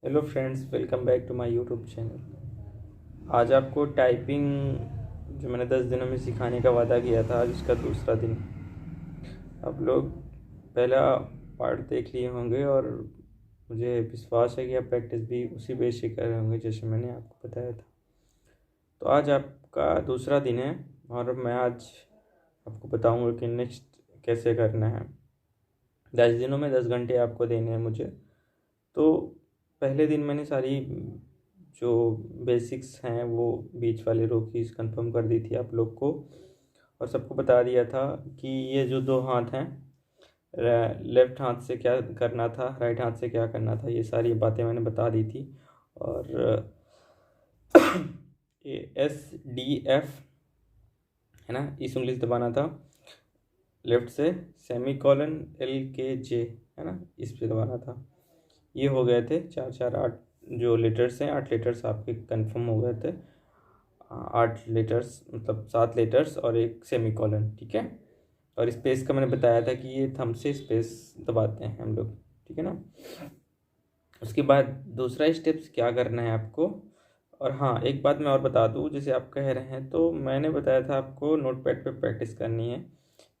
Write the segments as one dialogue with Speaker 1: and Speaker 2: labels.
Speaker 1: Hello friends, welcome back to my YouTube channel. आज आपको typing जो मैंने 10 दिनों में सिखाने का वादा किया था, आज इसका दूसरा दिन। आप लोग पहला पार्ट देख लिए होंगे और मुझे विश्वास है कि आप प्रैक्टिस भी उसी बेस से कर रहे होंगे जैसे मैंने आपको बताया था। तो आज आपका दूसरा दिन है और मैं आज आपको बताऊंगा कि नेक्स्ट कैसे करना है। 10 दिनों में 10 घंटे आपको देने हैं मुझे। तो पहले दिन मैंने सारी जो बेसिक्स हैं वो बीच वाले रो कीज कंफर्म कर दी थी आप लोग को, और सबको बता दिया था कि ये जो दो हाथ हैं, लेफ्ट हाथ से क्या करना था, राइट हाथ से क्या करना था, ये सारी बातें मैंने बता दी थी। और ASDF है ना, इस उंगली से दबाना था लेफ्ट से, सेमी कॉलन LKJ है ना, इस पे दबाना था। ये हो गए थे 4 4 8 जो लेटर्स हैं, 8 लेटर्स आपके कंफर्म हो गए थे। 8 लेटर्स मतलब 7 लेटर्स और एक सेमी कॉलन, ठीक है। और स्पेस का मैंने बताया था कि ये थंब से स्पेस दबाते हैं हम लोग, ठीक है ना। उसके बाद दूसरा स्टेप्स क्या करना है आपको। और हाँ, एक बात मैं और बता दूँ, जैसे आप कह रहे हैं तो मैंने बताया था आपको नोटपैड पे प्रैक्टिस करनी है।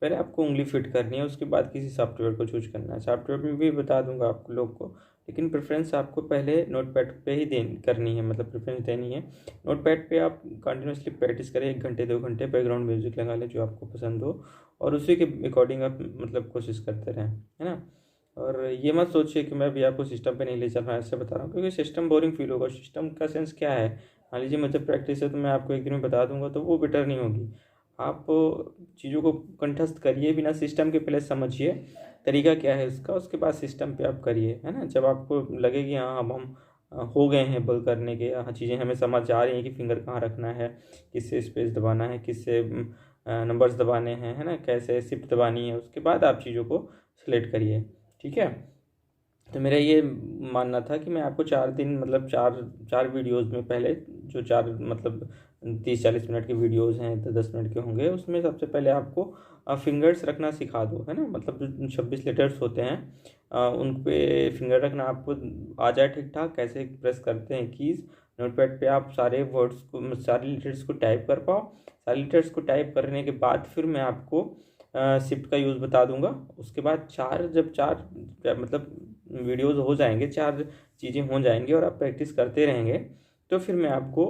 Speaker 1: पहले आपको उंगली फिट करनी है, उसके बाद किसी सॉफ्टवेयर को चूज करना है। सॉफ्टवेयर में भी बता दूंगा आप लोग को, लेकिन प्रेफरेंस आपको पहले नोटपैड पे ही करनी है, मतलब प्रेफरेंस देनी है। नोटपैड पे आप कंटिन्यूसली प्रैक्टिस करें, 1 घंटे 2 घंटे बैकग्राउंड म्यूजिक लगा लें जो आपको पसंद हो, और उसी के अकॉर्डिंग आप मतलब कोशिश करते रहें, है ना। और ये मत सोचिए कि मैं भी आपको सिस्टम पे नहीं ले चल रहा हूँ, ऐसे बता रहा हूँ क्योंकि सिस्टम बोरिंग फील होगा। सिस्टम का सेंस क्या है, मान लीजिए मुझे प्रैक्टिस है तो मैं आपको एक दिन में बता दूंगा तो वो बेटर नहीं होगी। आप चीज़ों को कंठस्थ करिए, बिना सिस्टम के पहले समझिए तरीका क्या है उसका, उसके बाद सिस्टम पे आप करिए, है ना। जब आपको लगे कि हाँ अब हम हो गए हैं बल करने के, हाँ चीज़ें हमें समझ आ रही हैं कि फिंगर कहाँ रखना है, किससे स्पेस दबाना है, किससे नंबर्स दबाने हैं, है ना, कैसे शिफ्ट दबानी है, उसके बाद आप चीज़ों को सिलेक्ट करिए, ठीक है। तो मेरा ये मानना था कि मैं आपको 4 दिन मतलब चार चार वीडियोज़ में, पहले जो 4 मतलब 30 40 मिनट के वीडियोज़ हैं तो 10 मिनट के होंगे, उसमें सबसे पहले आपको फिंगर्स रखना सिखा दो, है ना। मतलब जो 26 लेटर्स होते हैं उन पे फिंगर रखना आपको आ जाए ठीक ठाक, कैसे प्रेस करते हैं कीज़ नोटपैड पे, आप सारे वर्ड्स को, सारे लेटर्स को टाइप कर पाओ। सारे लेटर्स को टाइप करने के बाद फिर मैं आपको शिफ्ट का यूज़ बता दूंगा। उसके बाद जब चार मतलब वीडियोज़ हो जाएंगे, 4 चीज़ें हो जाएंगी और आप प्रैक्टिस करते रहेंगे, तो फिर मैं आपको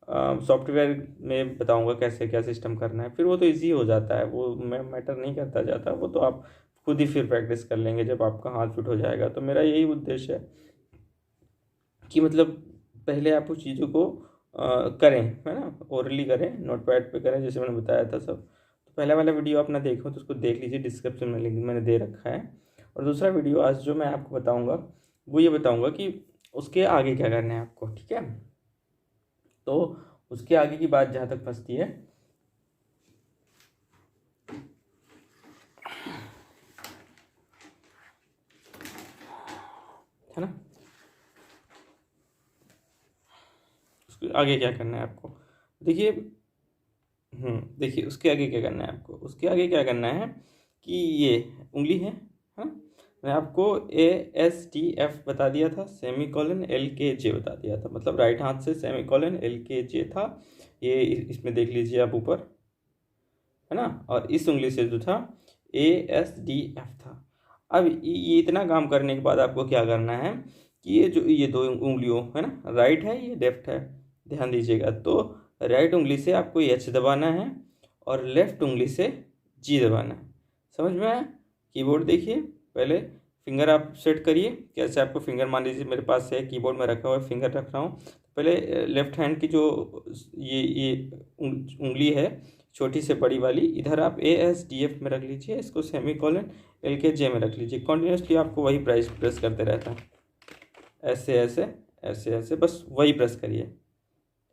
Speaker 1: सॉफ्टवेयर में बताऊंगा कैसे क्या सिस्टम करना है। फिर वो तो इजी हो जाता है, वो मैं मैटर नहीं करता जाता, वो तो आप खुद ही फिर प्रैक्टिस कर लेंगे जब आपका हाथ फिट हो जाएगा। तो मेरा यही उद्देश्य है कि मतलब पहले आप उस चीज़ों को करें, है ना, ओरली करें, नोटपैड पे करें जैसे मैंने बताया था सब। तो पहला वाला वीडियो आप ना देखो तो उसको देख लीजिए, डिस्क्रिप्शन में लिंक मैंने दे रखा है। और दूसरा वीडियो आज जो मैं आपको बताऊंगा वो ये बताऊंगा कि उसके आगे क्या करना है आपको, ठीक है। तो उसके आगे की बात जहाँ तक फंसती है ना, उसके आगे क्या करना है आपको, देखिए। देखिए उसके आगे क्या करना है आपको, उसके आगे क्या करना है कि ये उंगली है, हाँ। मैं आपको ASDF बता दिया था, सेमी कॉलन LKJ बता दिया था, मतलब राइट हाथ से सेमी कॉलन LKJ था, ये इसमें देख लीजिए आप ऊपर, है ना। और इस उंगली से जो था ASDF था। अब ये इतना काम करने के बाद आपको क्या करना है कि ये दो उंगलियों है ना, राइट है ये लेफ्ट है, ध्यान दीजिएगा। तो राइट उंगली से आपको H दबाना है और लेफ्ट उंगली से G दबाना है, समझ में आया। कीबोर्ड देखिए, पहले फिंगर आप सेट करिए, कैसे आपको फिंगर, मान लीजिए मेरे पास है कीबोर्ड में रखा हुआ है, फिंगर रख रहा हूँ। पहले लेफ्ट हैंड की जो ये उंगली है छोटी से बड़ी वाली, इधर आप ASDF में रख लीजिए, इसको सेमी कॉलन LKJ में रख लीजिए। कॉन्टिन्यूसली आपको वही प्रेस करते रहता है, ऐसे ऐसे ऐसे ऐसे, बस वही प्रेस करिए।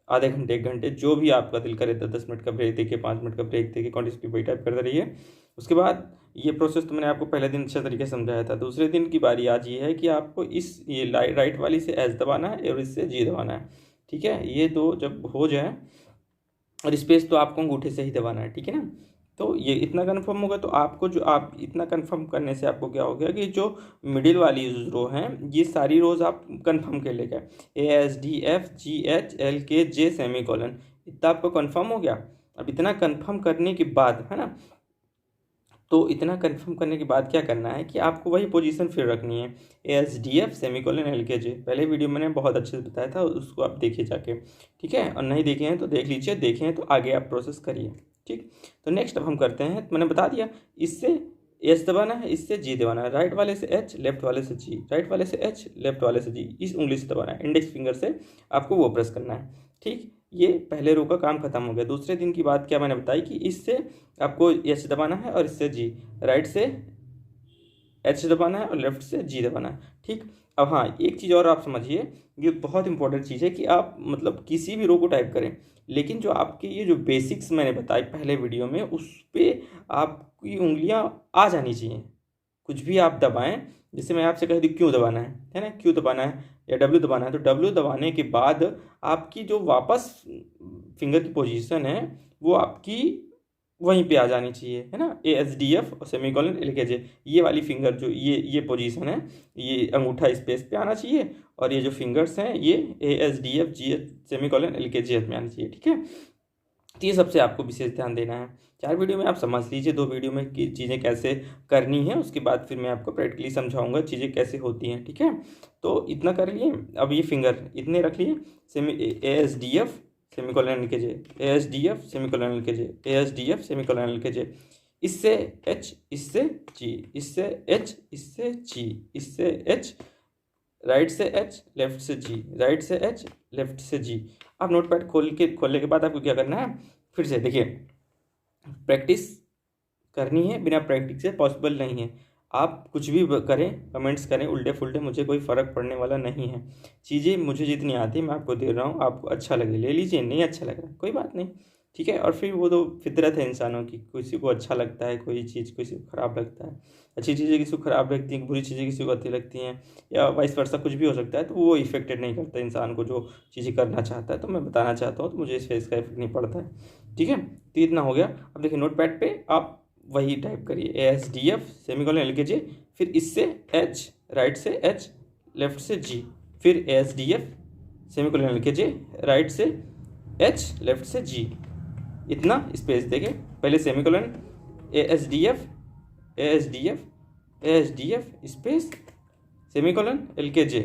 Speaker 1: आधे घंटे 1 घंटे जो भी आपका दिल करे, 10 10 मिनट का ब्रेक देखिए, 5 मिनट का ब्रेक देखिए, कॉन्टिन्यूसली वही टाइप करते रहिए। उसके बाद ये प्रोसेस तो मैंने आपको पहले दिन अच्छे तरीके से समझाया था। दूसरे दिन की बारी आज ये है कि आपको इस ये राइट वाली से एच दबाना है और इससे G दबाना है, ठीक है। ये दो जब हो जाए, और स्पेस तो आपको अंगूठे से ही दबाना है, ठीक है ना। तो ये इतना कंफर्म होगा। तो आपको जो आप इतना कंफर्म करने से आपको क्या हो गया कि जो मिडिल वाली रो हैं ये सारी रोज आप कंफर्म कर ले गए, ASDFGHLKJ सेमीकोलन, इतना आपको कंफर्म हो गया। अब इतना कंफर्म करने के बाद, है ना, तो इतना कंफर्म करने के बाद क्या करना है कि आपको वही पोजीशन फिर रखनी है, ASDF सेमीकोलन LKJ। पहले वीडियो मैंने बहुत अच्छे से बताया था, उसको आप देखिए जाके, ठीक है। और नहीं देखे हैं तो देख लीजिए, देखे हैं तो आगे आप प्रोसेस करिए, ठीक। तो नेक्स्ट अब हम करते हैं, मैंने बता दिया, इससे एच दबाना है, इससे जी दबाना है, राइट वाले से एच, लेफ्ट वाले से जी, राइट वाले से एच, लेफ्ट वाले से जी, इस उंगली से दबाना है, इंडेक्स फिंगर से आपको वो प्रेस करना है, ठीक। ये पहले रो का काम खत्म हो गया। दूसरे दिन की बात क्या मैंने बताई कि इससे आपको एच दबाना है और इससे जी, राइट से एच दबाना है और लेफ्ट से जी दबाना है, ठीक। अब हाँ, एक चीज़ और आप समझिए, ये बहुत इंपॉर्टेंट चीज़ है कि आप मतलब किसी भी रो को टाइप करें, लेकिन जो आपके ये जो बेसिक्स मैंने बताई पहले वीडियो में, उस पर आपकी उंगलियां आ जानी चाहिए। कुछ भी आप दबाएं, जैसे मैं आपसे कह दूँ क्यों दबाना है ना, क्यों दबाना है या डब्ल्यू दबाना है, तो डब्ल्यू दबाने के बाद आपकी जो वापस फिंगर की पोजीशन है वो आपकी वहीं पे आ जानी चाहिए, है ना। ASDF और सेमीकोलन LKJ, ये वाली फिंगर जो ये पोजीशन है, ये अंगूठा स्पेस पे आना चाहिए, और ये जो फिंगर्स हैं ये ASDFG सेमीकोलन LKJ में आनी चाहिए, ठीक है। तो ये सबसे आपको विशेष ध्यान देना है। 4 वीडियो में आप समझ लीजिए, 2 वीडियो में कि चीज़ें कैसे करनी है, उसके बाद फिर मैं आपको प्रैक्टिकली समझाऊंगा चीज़ें कैसे होती हैं, ठीक है। तो इतना कर लिए। अब ये फिंगर इतने रख लिए, ASDF semicolon LKJ, ASDF semicolon LKJ, ASDF semicolon LKJ, इससे एच, इससे जी, इससे एच, इससे जी, इससे एच, राइट से एच, लेफ्ट से जी, राइट से एच, लेफ्ट से जी। आप नोटपैड खोलने के बाद आपको क्या करना है, फिर से देखिए, प्रैक्टिस करनी है, बिना प्रैक्टिस से पॉसिबल नहीं है। आप कुछ भी करें, कमेंट्स करें उल्टे फुल्टे, मुझे कोई फ़र्क पड़ने वाला नहीं है। चीज़ें मुझे जितनी आती है मैं आपको दे रहा हूँ, आपको अच्छा लगे ले लीजिए, नहीं अच्छा लग रहा है कोई बात नहीं, ठीक है। और फिर वो तो फितरत है इंसानों की, किसी को अच्छा लगता है कोई चीज़, किसी को ख़राब लगता है, अच्छी चीज़ें किसी को ख़राब लगती हैं, बुरी चीज़ें किसी को अच्छी लगती हैं, या वाइस वर्सा कुछ भी हो सकता है। तो वो इफेक्टेड नहीं करता इंसान को जो चीज़ें करना चाहता है। तो मैं बताना चाहता हूँ, तो मुझे इस फेस का इफेक्ट नहीं पड़ता है, ठीक है। तो इतना हो गया। अब देखिए नोटपैड पे आप वही टाइप करिए, ASDF सेमीकोलन LKJ, फिर इससे H, राइट से H, लेफ्ट से G, फिर ASDF सेमीकोलन LKJ, राइट से H, लेफ्ट से G, इतना स्पेस देके पहले semicolon ASDF, ASDF, ASDF space semicolon LKJ,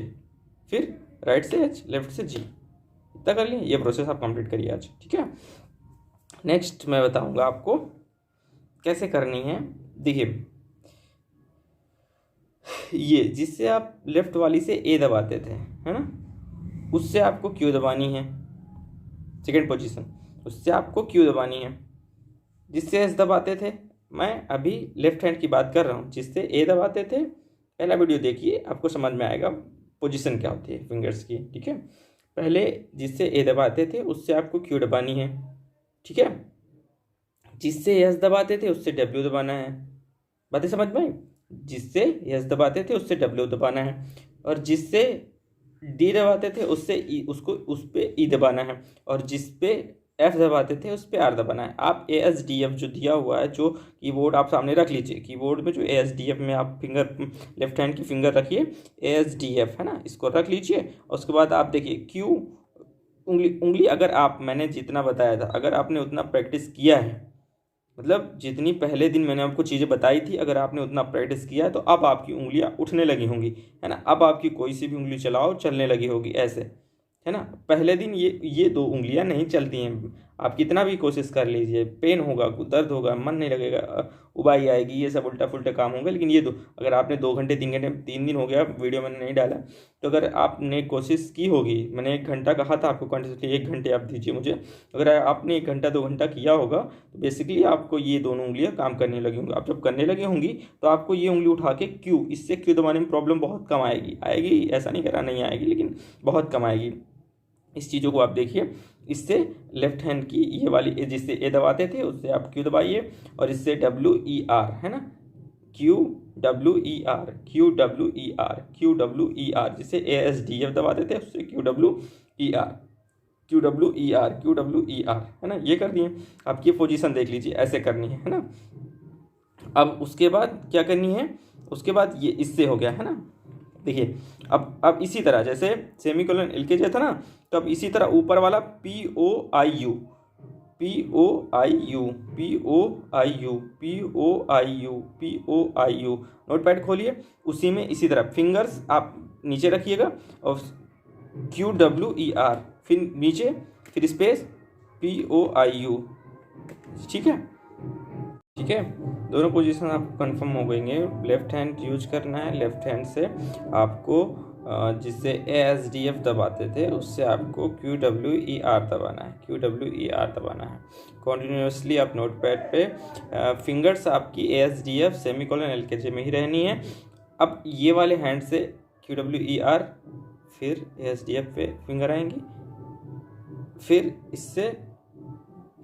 Speaker 1: फिर राइट से H, लेफ्ट से G, इतना कर लिए। ये प्रोसेस आप कंप्लीट करिए आज, ठीक है। नेक्स्ट मैं बताऊंगा आपको कैसे करनी है। देखिए, ये जिससे आप लेफ्ट वाली से ए दबाते थे, है ना, उससे आपको क्यू दबानी है, सेकंड पोजीशन, उससे आपको क्यू दबानी है। जिससे एस दबाते थे, मैं अभी लेफ्ट हैंड की बात कर रहा हूँ, जिससे ए दबाते थे, पहला वीडियो देखिए आपको समझ में आएगा पोजीशन क्या होती है फिंगर्स की, ठीक है। पहले जिससे ए दबाते थे उससे आपको क्यू दबानी है, ठीक है। जिससे यस दबाते थे उससे डब्ल्यू दबाना है, बातें समझ में आई। जिससे यस दबाते थे उससे डब्ल्यू दबाना है, और जिससे डी दबाते थे उससे ई, उसको उस पर ई दबाना है, और जिस पे एफ दबाते थे उस पर आर दबाना है। आप ASDF जो दिया हुआ है, जो कीबोर्ड आप सामने रख लीजिए, कीबोर्ड में जो ASDF में आप फिंगर लेफ्ट हैंड की फिंगर रखिए, ASDF है ना, इसको रख लीजिए। और उसके बाद आप देखिए क्यू, उंगली अगर आप, मैंने जितना बताया था, अगर आपने उतना प्रैक्टिस किया है, मतलब जितनी पहले दिन मैंने आपको चीज़ें बताई थी, अगर आपने उतना प्रैक्टिस किया है, तो अब आपकी उंगलियां उठने लगी होंगी, है ना। अब आपकी कोई सी भी उंगली चलाओ चलने लगी होगी ऐसे, है ना। पहले दिन ये 2 उंगलियां नहीं चलती हैं, आप कितना भी कोशिश कर लीजिए, पेन होगा, दर्द होगा, मन नहीं लगेगा, उबाई आएगी, ये सब उल्टा फुल्टा काम होंगे। लेकिन ये अगर आपने 2 घंटे 3 घंटे, 3 दिन हो गया वीडियो मैंने नहीं डाला, तो अगर आपने कोशिश की होगी, मैंने 1 घंटा कहा था आपको कंटिन्यूसली, 1 घंटे आप दीजिए मुझे, अगर आपने 1 घंटा 2 घंटा किया होगा, तो बेसिकली आपको ये दोनों उंगलियां काम करने लगी होंगी। आप जब करने लगी होंगी तो आपको ये उंगली उठा के क्यू, इससे क्यू दबाने में प्रॉब्लम बहुत कम आएगी, ऐसा नहीं करा नहीं आएगी, लेकिन बहुत कम आएगी। इस चीज़ों को आप देखिए, इससे लेफ्ट हैंड की ये वाली, जिससे ए दबाते थे उससे आप क्यू दबाइए, और इससे WER, है ना, QWER, QWER, QWER, जिससे ASDF दबाते थे उससे QWER, QWER QWER, है ना, ये कर दिए। आपकी पोजीशन देख लीजिए, ऐसे करनी है ना। अब उसके बाद क्या करनी है, उसके बाद ये इससे हो गया है ना। देखिए अब इसी तरह जैसे सेमीकोलन LKJ था ना, तो अब इसी तरह ऊपर वाला POIU POIU POIU POIU POIU, notepad खोलिए, उसी में इसी तरह फिंगर्स आप नीचे रखिएगा और QWER, फिर नीचे, फिर स्पेस POIU, ठीक है। ठीक है, दोनों पोजीशन आपको कंफर्म हो गएंगे। लेफ्ट हैंड यूज करना है, लेफ्ट हैंड से आपको जिससे ASDF दबाते थे उससे आपको QWER दबाना है, QWER दबाना है कॉन्टिन्यूसली। आप नोटपैड पे फिंगर्स आपकी ASDF सेमीकोलन LKJ में ही रहनी है। अब ये वाले हैंड से QWER, फिर ASDF पे फिंगर आएंगी, फिर इससे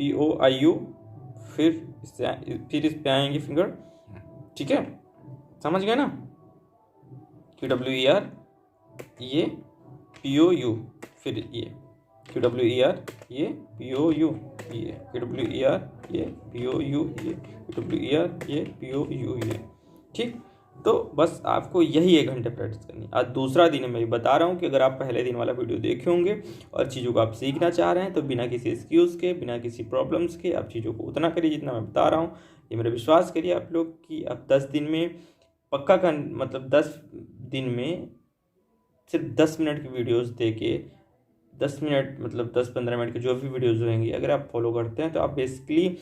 Speaker 1: POIU, फिर इस पे आएंगे फिंगर, ठीक है, समझ गए ना। QWER, ये POU, फिर ये QWER, ये POU, ये QWER, ये POU, ये QWER, ये POU, ये, ठीक। तो बस आपको यही 1 घंटे प्रैक्टिस करनी है। आज दूसरा दिन है, मैं बता रहा हूँ कि अगर आप पहले दिन वाला वीडियो देखे होंगे और चीज़ों को आप सीखना चाह रहे हैं तो बिना किसी एक्सक्यूज़ के, बिना किसी प्रॉब्लम्स के आप चीज़ों को उतना करिए जितना मैं बता रहा हूँ। ये मेरा विश्वास करिए आप लोग कि आप 10 दिन में पक्का का मतलब 10 दिन में सिर्फ 10 मिनट की वीडियोज़ दे के, 10 मिनट मतलब 10-15 मिनट की जो भी वीडियोज़ होंगी अगर आप फॉलो करते हैं तो आप बेसिकली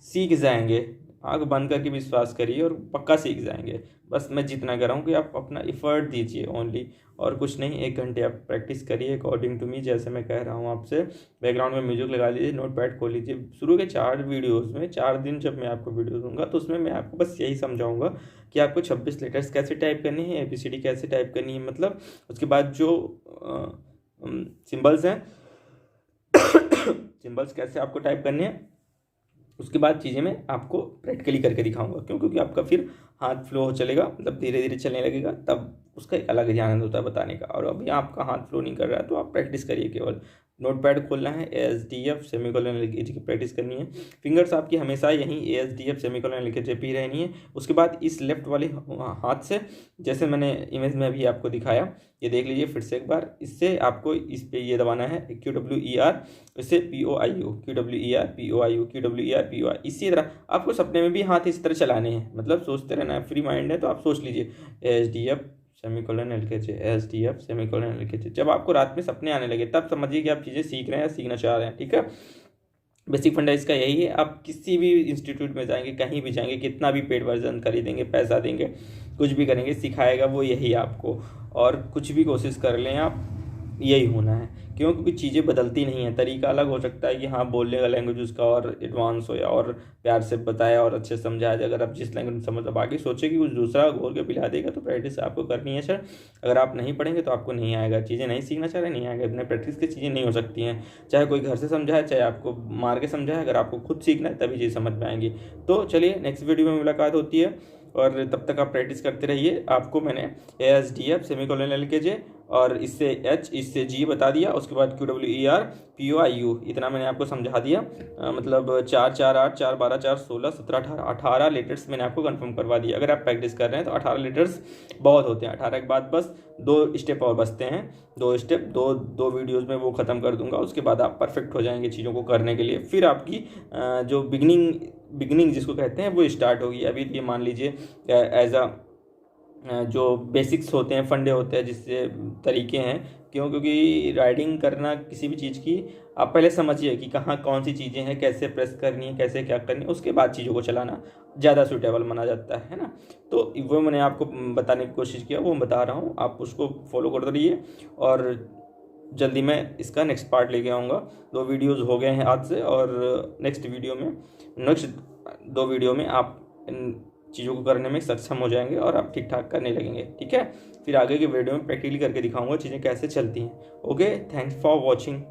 Speaker 1: सीख जाएंगे। आँख बंद करके विश्वास करिए और पक्का सीख जाएंगे। बस मैं जितना कर रहा हूँ कि आप अपना एफर्ट दीजिए ओनली, और कुछ नहीं। 1 घंटे आप प्रैक्टिस करिए अकॉर्डिंग टू मी, जैसे मैं कह रहा हूँ आपसे। बैकग्राउंड में म्यूजिक लगा लीजिए, नोटपैड खोल लीजिए। शुरू के 4 वीडियोज़ में, 4 दिन जब मैं आपको वीडियो दूंगा तो उसमें मैं आपको बस यही समझाऊंगा कि आपको 26 लेटर्स कैसे टाइप करनी है, ABCD कैसे टाइप करनी है, मतलब उसके बाद जो सिम्बल्स हैं सिम्बल्स कैसे आपको टाइप करने हैं, उसके बाद चीज़ें मैं आपको प्रैक्टिकली करके दिखाऊंगा। क्यों? क्योंकि आपका फिर हाथ फ्लो चलेगा, मतलब धीरे धीरे चलने लगेगा, तब उसका एक अलग ही आनंद होता है बताने का। और अभी आपका हाथ फ्लो नहीं कर रहा है तो आप प्रैक्टिस करिए, केवल नोटपैड खोलना है, ASDF सेमीकोलन LKJ की प्रैक्टिस करनी है। फिंगर्स आपकी हमेशा यहीं ASDF सेमीकोलन LKJ पे रहनी है। उसके बाद इस लेफ्ट वाले हाथ से, जैसे मैंने इमेज में अभी आपको दिखाया, ये देख लीजिए फिर से एक बार, इससे आपको इस पे ये दबाना है QWER, इससे POIU, QWER POIU, QWER POI। इसी तरह आपको सपने में भी हाथ इस तरह चलाने हैं, मतलब सोचते रहना है। फ्री माइंड है तो आप सोच लीजिए ASDF semicolon LKJ, ASDF semicolon LKJ। जब आपको रात में सपने आने लगे तब समझिए कि आप चीज़ें सीख रहे हैं या सीखना चाह रहे हैं, ठीक है। बेसिक फंडा इसका यही है। आप किसी भी इंस्टीट्यूट में जाएंगे, कहीं भी जाएंगे, कितना भी पेड वर्जन खरीदेंगे, पैसा देंगे, कुछ भी करेंगे, सिखाएगा वो यही आपको। और कुछ भी कोशिश कर लें आप, यही होना है। क्यों? क्योंकि चीज़ें बदलती नहीं हैं। तरीका अलग हो सकता है कि हाँ बोलने का लैंग्वेज उसका और एडवांस हो या और प्यार से बताया और अच्छे से समझाया जाए। अगर आप जिस लैंग्वेज में समझ, बाकी सोचे कि कुछ दूसरा घोल के पिला देगा, तो प्रैक्टिस आपको करनी है सर। अगर आप नहीं पढ़ेंगे तो आपको नहीं आएगा। चीज़ें नहीं सीखना चाह रहे, नहीं आएगा। अपने प्रैक्टिस की चीज़ें नहीं हो सकती हैं, चाहे कोई घर से समझाए, चाहे आपको मार के समझाए। अगर आपको खुद सीखना है तभी चीज़ समझ में आएंगी। तो चलिए नेक्स्ट वीडियो में मुलाकात होती है, और तब तक आप प्रैक्टिस करते रहिए। आपको मैंने ASDF सेमीकोलन LKJ और इससे H, इससे G बता दिया। उसके बाद QWER POIU, इतना मैंने आपको समझा दिया। मतलब 4 4 8 4 12 4 16 17 18 लेटर्स मैंने आपको कंफर्म करवा दिया। अगर आप प्रैक्टिस कर रहे हैं तो 18 लेटर्स बहुत होते हैं। 18 के बाद बस 2 स्टेप और बचते हैं, 2 स्टेप, दो वीडियोज़ में वो ख़त्म कर दूंगा। उसके बाद आप परफेक्ट हो जाएंगे चीज़ों को करने के लिए। फिर आपकी जो बिगनिंग जिसको कहते हैं वो स्टार्ट होगी। अभी ये मान लीजिए एज जो बेसिक्स होते हैं, फंडे होते हैं, जिससे तरीके हैं। क्यों? क्योंकि राइडिंग करना किसी भी चीज़ की आप पहले समझिए कि कहाँ कौन सी चीज़ें हैं, कैसे प्रेस करनी है, कैसे क्या करनी है, उसके बाद चीज़ों को चलाना ज़्यादा सूटेबल माना जाता है ना। तो वो मैंने आपको बताने की कोशिश किया, वो बता रहा हूँ, आप उसको फॉलो करते रहिए। और जल्दी मैं इसका नेक्स्ट पार्ट लेके आऊँगा। 2 वीडियोज़ हो गए हैं आज से, और नेक्स्ट 2 वीडियो में आप चीज़ों को करने में सक्षम हो जाएंगे और आप ठीक ठाक करने लगेंगे, ठीक है। फिर आगे के वीडियो में प्रैक्टिकली करके दिखाऊंगा चीज़ें कैसे चलती हैं। Okay, thanks for watching.